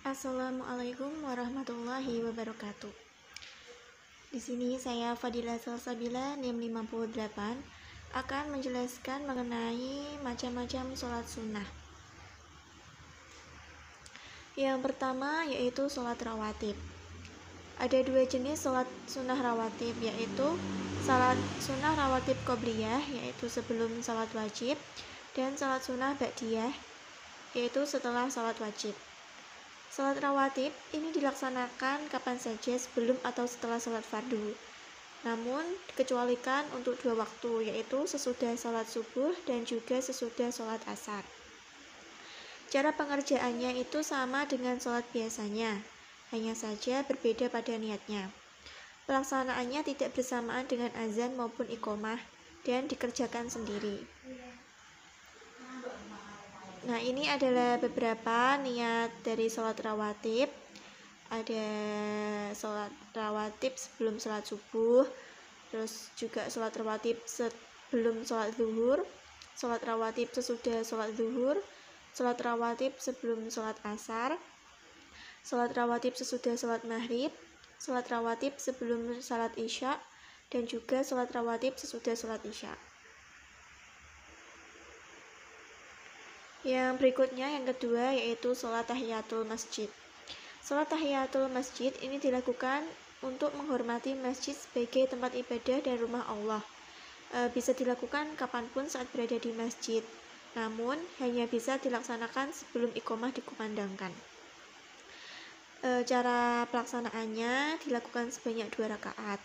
Assalamualaikum warahmatullahi wabarakatuh. Di sini saya Fadila Salsabila NIM 58 akan menjelaskan mengenai macam-macam sholat sunnah. Yang pertama yaitu sholat rawatib. Ada dua jenis sholat sunnah rawatib, yaitu sholat sunnah rawatib qobliyah, yaitu sebelum sholat wajib, dan sholat sunnah ba'diyah, yaitu setelah sholat wajib. Sholat rawatib ini dilaksanakan kapan saja sebelum atau setelah sholat fardu, namun dikecualikan untuk dua waktu, yaitu sesudah sholat subuh dan juga sesudah sholat asar. Cara pengerjaannya itu sama dengan sholat biasanya, hanya saja berbeda pada niatnya. Pelaksanaannya tidak bersamaan dengan azan maupun iqomah dan dikerjakan sendiri. Nah, ini adalah beberapa niat dari sholat rawatib. Ada sholat rawatib sebelum sholat subuh, terus juga sholat rawatib sebelum sholat zuhur, sholat rawatib sesudah sholat zuhur, sholat rawatib sebelum sholat asar, sholat rawatib sesudah sholat maghrib, sholat rawatib sebelum sholat isya, dan juga sholat rawatib sesudah sholat isya. Yang berikutnya, yang kedua, yaitu sholat tahiyatul masjid. Sholat tahiyatul masjid ini dilakukan untuk menghormati masjid sebagai tempat ibadah dan rumah Allah. Bisa dilakukan kapanpun saat berada di masjid, namun hanya bisa dilaksanakan sebelum iqomah dikumandangkan. Cara pelaksanaannya dilakukan sebanyak 2 rakaat,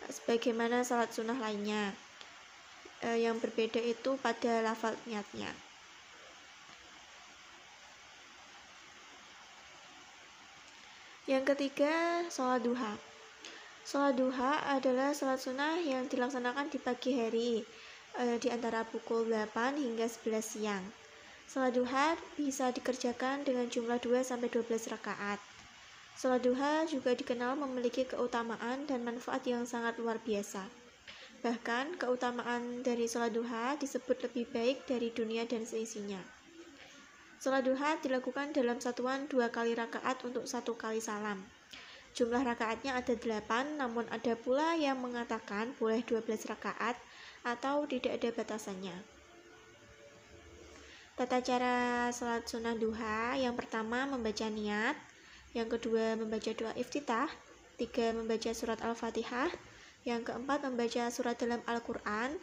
sebagaimana sholat sunnah lainnya. Yang berbeda itu pada lafaz niatnya. Yang ketiga, sholat duha. Sholat duha adalah sholat sunnah yang dilaksanakan di pagi hari, di antara pukul 8 hingga 11 siang. Sholat duha bisa dikerjakan dengan jumlah 2-12 rakaat. Sholat duha juga dikenal memiliki keutamaan dan manfaat yang sangat luar biasa. Bahkan, keutamaan dari sholat duha disebut lebih baik dari dunia dan seisinya. Sholat duha dilakukan dalam satuan 2 kali rakaat untuk 1 kali salam. Jumlah rakaatnya ada 8, namun ada pula yang mengatakan boleh 12 rakaat atau tidak ada batasannya. Tata cara sholat sunnah duha: yang pertama membaca niat, yang kedua membaca doa iftitah, 3 membaca surat Al-Fatihah, yang keempat membaca surat dalam Al-Quran.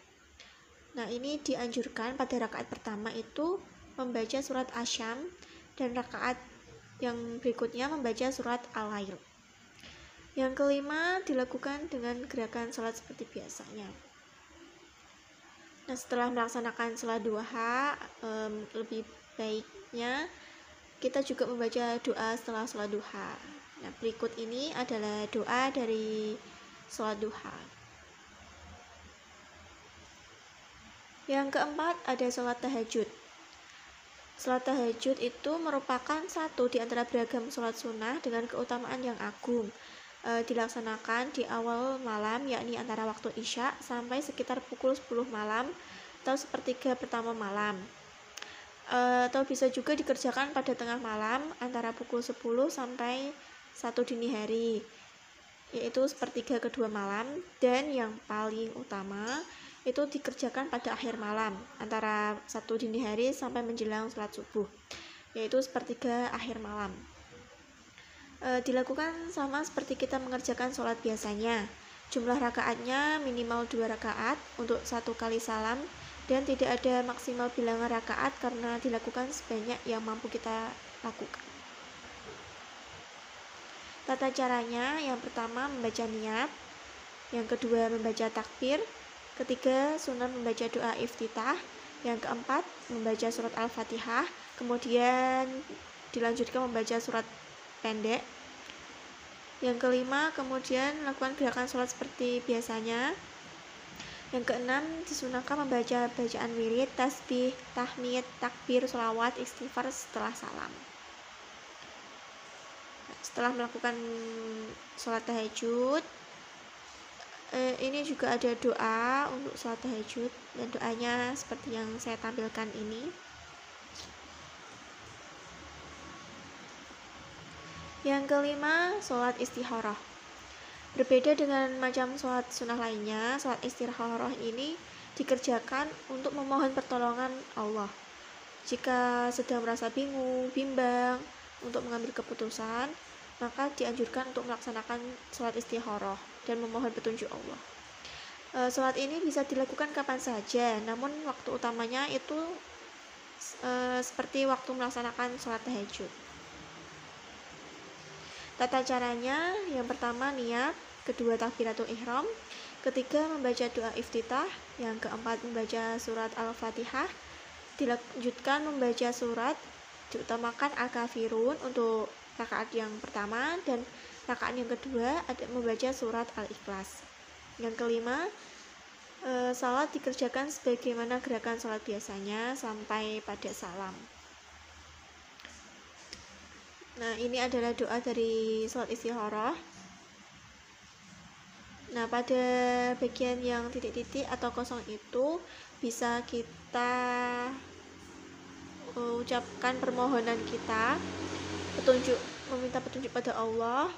Nah, ini dianjurkan pada rakaat pertama itu membaca surat Asyam, dan rakaat yang berikutnya membaca surat Al-Lail. Yang kelima dilakukan dengan gerakan sholat seperti biasanya. Nah, setelah melaksanakan sholat duha, lebih baiknya kita juga membaca doa setelah sholat duha. Nah, berikut ini adalah doa dari sholat duha. Yang keempat ada sholat tahajud. Sholat tahajud itu merupakan satu di antara beragam sholat sunnah dengan keutamaan yang agung. Dilaksanakan di awal malam, yakni antara waktu isya sampai sekitar pukul 10 malam atau sepertiga pertama malam. Atau bisa juga dikerjakan pada tengah malam antara pukul 10 sampai 1 dini hari, yaitu sepertiga kedua malam. Dan yang paling utama itu dikerjakan pada akhir malam antara 1 dini hari sampai menjelang sholat subuh, yaitu sepertiga akhir malam. Dilakukan sama seperti kita mengerjakan sholat biasanya. Jumlah rakaatnya minimal 2 rakaat untuk 1 kali salam, dan tidak ada maksimal bilangan rakaat karena dilakukan sebanyak yang mampu kita lakukan. Tata caranya: yang pertama membaca niat, yang kedua membaca takbir, ketiga sunnah membaca doa iftitah, yang keempat membaca surat Al-Fatihah, kemudian dilanjutkan membaca surat pendek. Yang kelima kemudian lakukan gerakan sholat seperti biasanya. Yang keenam disunahkan membaca bacaan wirid, tasbih, tahmid, takbir, sholawat, istighfar setelah salam. Setelah melakukan sholat tahajud, ini juga ada doa untuk sholat tahajud, dan doanya seperti yang saya tampilkan ini. Yang kelima, sholat istikharah. Berbeda dengan macam sholat sunnah lainnya, sholat istikharah ini dikerjakan untuk memohon pertolongan Allah. Jika sedang merasa bingung, bimbang untuk mengambil keputusan, maka dianjurkan untuk melaksanakan sholat istikharah dan memohon petunjuk Allah. Sholat ini bisa dilakukan kapan saja, namun waktu utamanya itu seperti waktu melaksanakan sholat tahajud. Tata caranya, yang pertama niat, kedua takbiratul ihram, ketiga membaca doa iftitah, yang keempat membaca surat Al-Fatihah, dilanjutkan membaca surat, diutamakan Al-Kafirun untuk rakaat yang pertama, dan rakaat yang kedua ada membaca surat Al-Ikhlas. Yang kelima, salat dikerjakan sebagaimana gerakan salat biasanya sampai pada salam. Nah, ini adalah doa dari salat istikharah. Nah, pada bagian yang titik-titik atau kosong itu bisa kita ucapkan permohonan kita, meminta petunjuk pada Allah.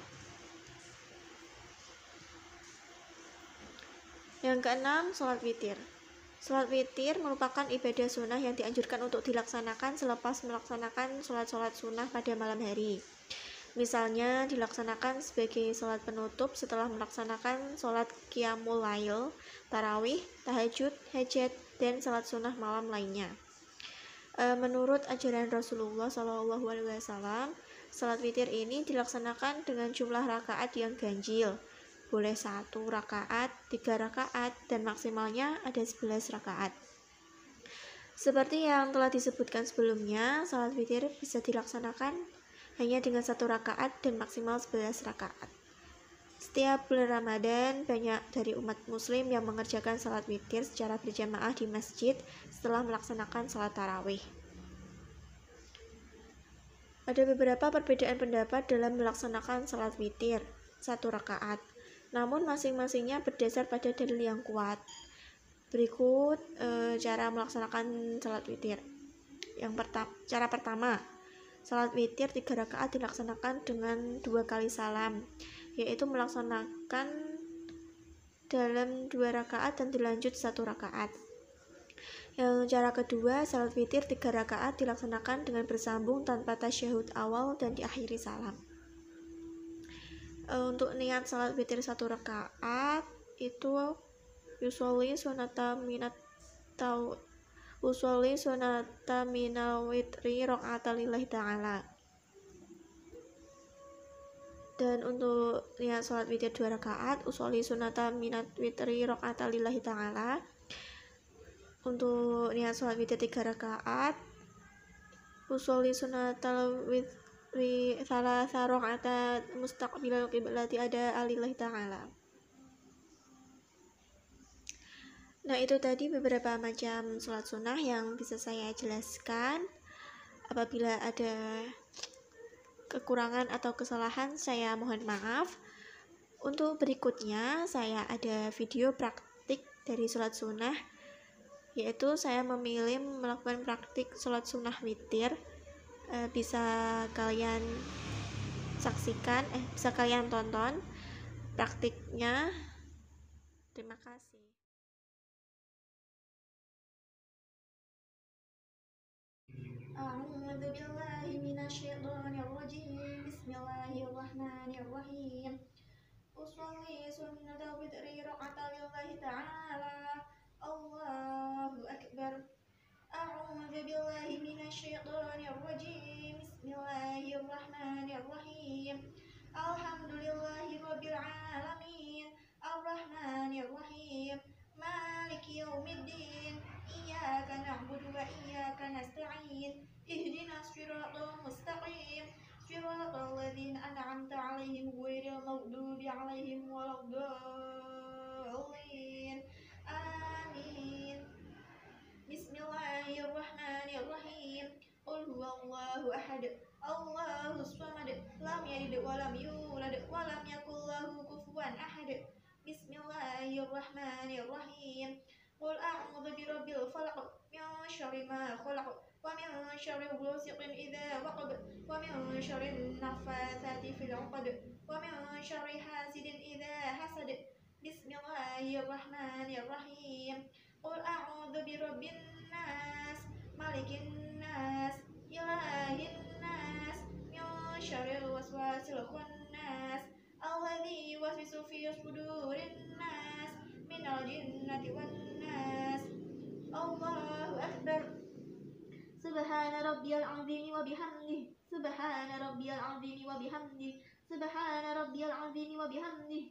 Yang keenam, sholat witir. Sholat witir merupakan ibadah sunnah yang dianjurkan untuk dilaksanakan selepas melaksanakan sholat-sholat sunnah pada malam hari. Misalnya dilaksanakan sebagai sholat penutup setelah melaksanakan sholat qiyamul lail, tarawih, tahajud, hajat, dan sholat sunnah malam lainnya. Menurut ajaran Rasulullah SAW, sholat witir ini dilaksanakan dengan jumlah rakaat yang ganjil. Boleh 1 rakaat, 3 rakaat, dan maksimalnya ada 11 rakaat. Seperti yang telah disebutkan sebelumnya, sholat witir bisa dilaksanakan hanya dengan 1 rakaat dan maksimal 11 rakaat. Setiap bulan Ramadan, banyak dari umat muslim yang mengerjakan sholat witir secara berjamaah di masjid setelah melaksanakan sholat tarawih. Ada beberapa perbedaan pendapat dalam melaksanakan sholat witir 1 rakaat. Namun masing-masingnya berdasar pada dalil yang kuat. Berikut cara melaksanakan salat witir. Cara pertama, salat witir 3 rakaat dilaksanakan dengan 2 kali salam, yaitu melaksanakan dalam 2 rakaat dan dilanjut 1 rakaat. Yang cara kedua, salat witir 3 rakaat dilaksanakan dengan bersambung tanpa tasyahud awal dan diakhiri salam. Untuk niat salat witir 1 rakaat itu usolli sunata minal witri rakaat lillahi ta'ala. Dan untuk niat salat witir 2 rakaat usolli sunata minat witri rakaat lillahi ta'ala. Untuk niat salat witir 3 rakaat usolli sunatal witri salasa rakaat mustaqbilal qiblati ada alillahi ta'ala. Nah, itu tadi beberapa macam sholat sunnah yang bisa saya jelaskan. Apabila ada kekurangan atau kesalahan, saya mohon maaf. Untuk berikutnya, saya ada video praktik dari sholat sunnah, yaitu saya memilih melakukan praktik sholat sunnah witir. Bisa kalian saksikan, bisa kalian tonton praktiknya. Terima kasih. أعوذ بالله من الشيطان الرجيم بسم الله الرحمن الرحيم أصلي سنة الوتر ركعة لله تعالى الله أكبر أعوذ بالله من الشيطان الرجيم بسم الله الرحمن الرحيم الحمد لله رب العالمين الرحمن الرحيم مالك يوم الدين إياك نعبد وإياك نستعين اهدنا الصراط المستقيم صراط الذين أنعمت عليهم غير المغضوب عليهم ولا الضالين آمين بسم الله الرحمن الرحيم قل هو الله أحد الله الصمد لم يلد ولم يولد ولم يكن له كفوا أحد بسم الله الرحمن الرحيم قل أعوذ برب الفلق من شر ما خلق ومن شر غاسق إذا وقب ومن شر النفاثات في العقد ومن شر حاسد إذا حسد بسم الله الرحمن الرحيم قل أعوذ برب الناس ملك الناس إله الناس من شر الوسواس الخناس الذي يوسوس في صدور الناس من الجنة والناس الله أكبر سبحان ربي العظيم وبحمده سبحان ربي العظيم وبحمده سبحان ربي العظيم وبحمده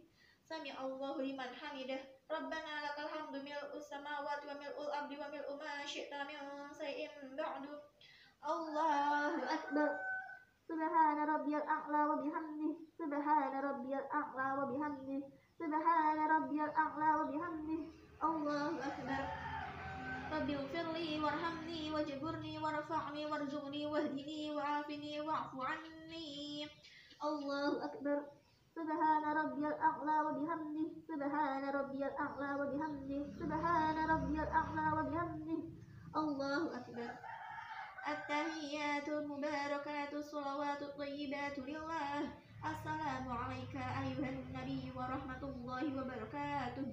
سمع الله لمن حمده ربنا لك الحمد ملء السماوات وملء الأرض وملء ما شئت من شيء بعد الله أكبر سبحان ربي الأعلى وبحمده سبحان ربي الأعلى وبحمده سبحان ربي الأعلى وبحمده الله أكبر رب اغفر لي وارحمني واجبرني وارفعني وارزقني واهدني وعافني واعف عني الله أكبر سبحان ربي الأعلى وبحمده سبحان ربي الأعلى وبحمده سبحان ربي الأعلى وبحمده الله أكبر التحيات المباركات الصلوات الطيبات لله السلام عليك أيها النبي ورحمة الله وبركاته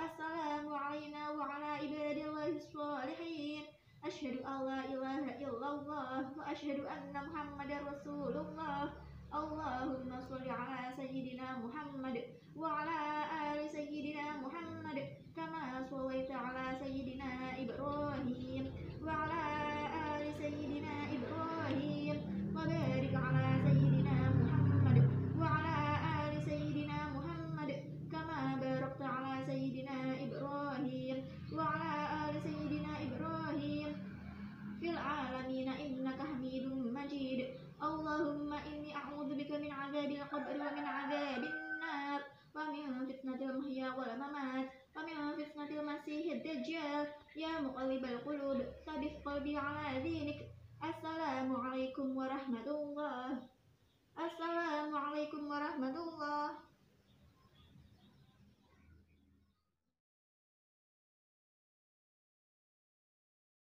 السلام علينا وعلى عباد الله الصالحين أشهد أن لا إله إلا الله وأشهد أن محمدا رسول الله اللهم صل على سيدنا محمد وعلى آل سيدنا محمد كما صليت على سيدنا إبراهيم وعلى آل سيدنا إبراهيم وبارك على سيدنا محمد وعلى آل سيدنا محمد كما باركت على سيدنا إبراهيم وعلى آل سيدنا إبراهيم في العالمين إنك حميد مجيد اللهم إني أعوذ بك من عذاب القبر ومن عذاب النار ومن فتنة المحيا والممات ومن فتنة المسيح الدجال يا مقلب القلوب ثبت قلبي على دينك